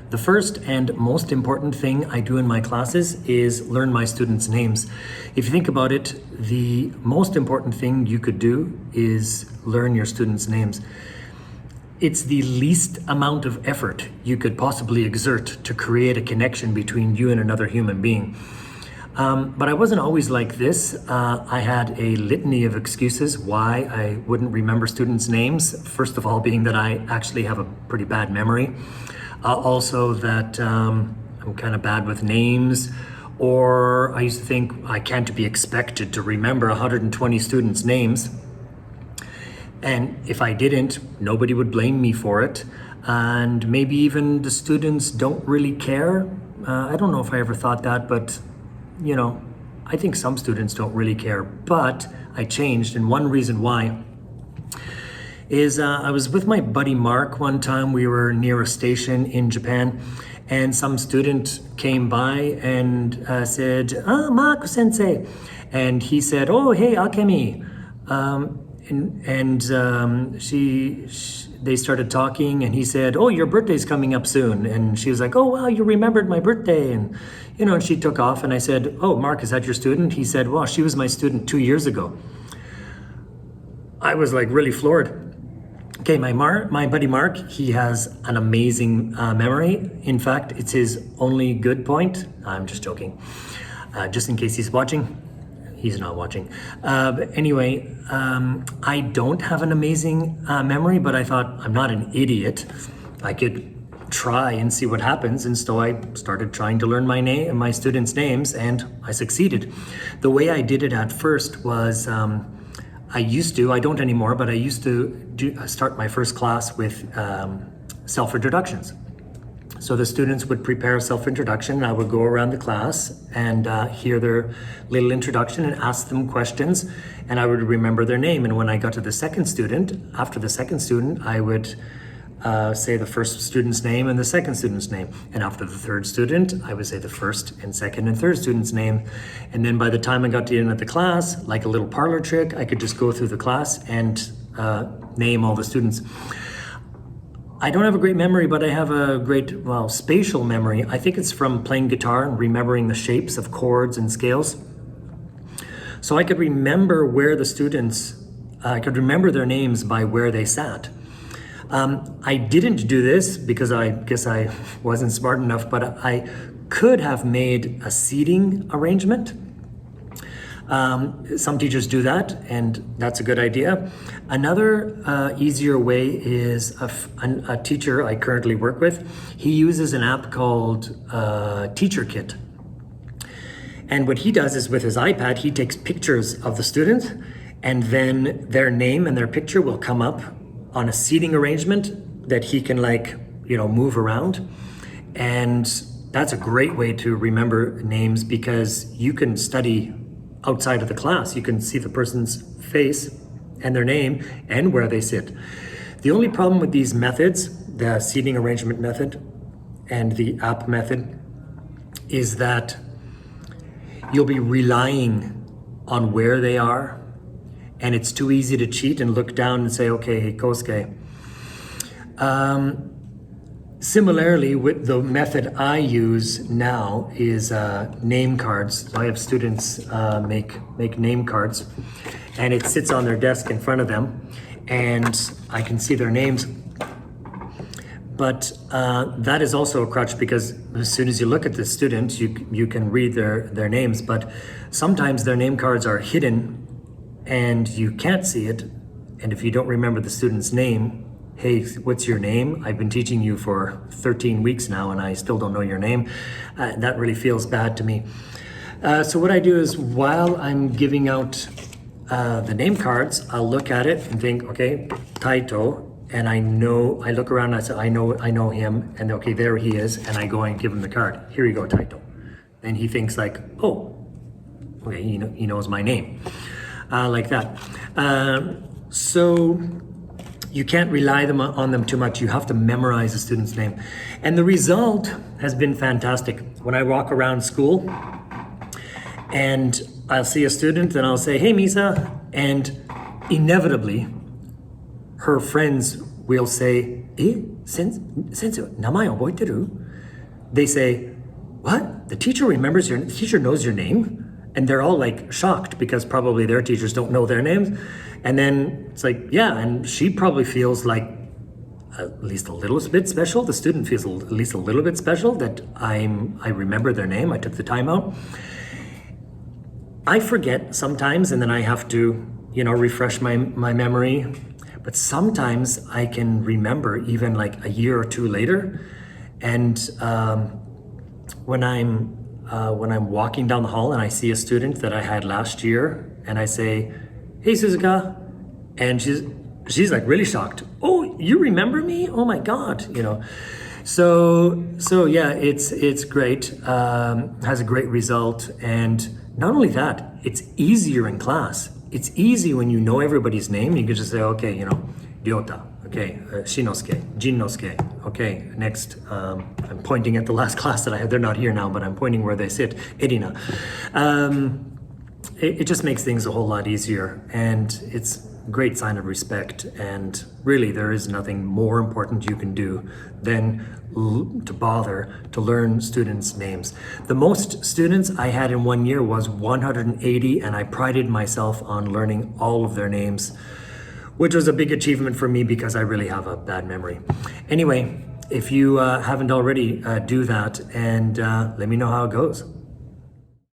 The first and most important thing I do in my classes is learn my students' names. If you think about it, the most important thing you could do is learn your students' names. It's the least amount of effort you could possibly exert to create a connection between you and another human being. But I wasn't always like this. I had a litany of excuses why I wouldn't remember students' names. First of all, being that I actually have a pretty bad memory. Also that I'm kind of bad with names, or I used to think I can't be expected to remember 120 students' names. And if I didn't, nobody would blame me for it. And maybe even the students don't really care. I don't know if I ever thought that, but you know, I think some students don't really care. But I changed, and one reason why is I was with my buddy Mark one time. We were near a station in Japan, and some student came by and said, Mark sensei. And he said, oh, hey, Akemi. They started talking, and he said, oh, your birthday's coming up soon. And she was like, oh, wow, you remembered my birthday. And, and she took off, and I said, oh, Mark, is that your student? He said, well, she was my student 2 years ago. I was like really floored. Okay, my buddy Mark, he has an amazing memory. In fact, it's his only good point. I'm just joking. Just in case he's watching. He's not watching. But anyway, I don't have an amazing memory, but I thought I'm not an idiot. I could try and see what happens. And so I started trying to learn my students' names, and I succeeded. The way I did it at first was I don't anymore, but I used to start my first class with self-introductions. So the students would prepare a self-introduction, and I would go around the class and hear their little introduction and ask them questions, and I would remember their name. And when I got to the second student, after the second student, I would say the first student's name and the second student's name. And after the third student, I would say the first and second and third student's name. And then by the time I got to the end of the class, like a little parlor trick, I could just go through the class and name all the students. I don't have a great memory, but I have a great, spatial memory. I think it's from playing guitar and remembering the shapes of chords and scales. So I could remember I could remember their names by where they sat. I didn't do this because I guess I wasn't smart enough, but I could have made a seating arrangement. Some teachers do that, and that's a good idea. Another easier way is a teacher I currently work with. He uses an app called TeacherKit. And what he does is with his iPad, he takes pictures of the student, and then their name and their picture will come up on a seating arrangement that he can move around. And that's a great way to remember names, because you can study outside of the class. You can see the person's face and their name and where they sit. The only problem with these methods, the seating arrangement method and the app method, is that you'll be relying on where they are, and it's too easy to cheat and look down and say, okay, Kosuke. Similarly, with the method I use now is name cards. So I have students make name cards, and it sits on their desk in front of them, and I can see their names. But that is also a crutch, because as soon as you look at the student, you can read their names, but sometimes their name cards are hidden and you can't see it. And if you don't remember the student's name, hey, what's your name? I've been teaching you for 13 weeks now and I still don't know your name. That really feels bad to me. So what I do is, while I'm giving out the name cards, I'll look at it and think, okay, Taito, and I look around and I say, I know him, and okay, there he is, and I go and give him the card. Here you go, Taito. And he thinks like, oh, okay, he knows my name, like that. So you can't rely on them too much. You have to memorize a student's name. And the result has been fantastic. When I walk around school and I'll see a student and I'll say, hey, Misa, and inevitably her friends will say, sensei, 名前覚えてる? they say, what? The teacher knows your name? And they're all like shocked because probably their teachers don't know their names. And then it's like, yeah, and she probably feels like at least a little bit special. The student feels at least a little bit special that I remember their name. I took the time out. I forget sometimes, and then I have to, refresh my memory. But sometimes I can remember even like a year or two later. And when I'm walking down the hall and I see a student that I had last year, and I say, "Hey, Suzuka," and she's like really shocked. "Oh, you remember me? Oh my God!" So yeah, it's great. Has a great result, and not only that, it's easier in class. It's easy when you know everybody's name. You can just say, okay, Ryota, okay, Shinosuke, Jinnosuke, okay, next, I'm pointing at the last class that I had. They're not here now, but I'm pointing where they sit, Erina. It just makes things a whole lot easier, and it's a great sign of respect, and really there is nothing more important you can do than to bother to learn students' names. The most students I had in 1 year was 180, and I prided myself on learning all of their names, which was a big achievement for me because I really have a bad memory. Anyway, if you haven't already, do that, and let me know how it goes.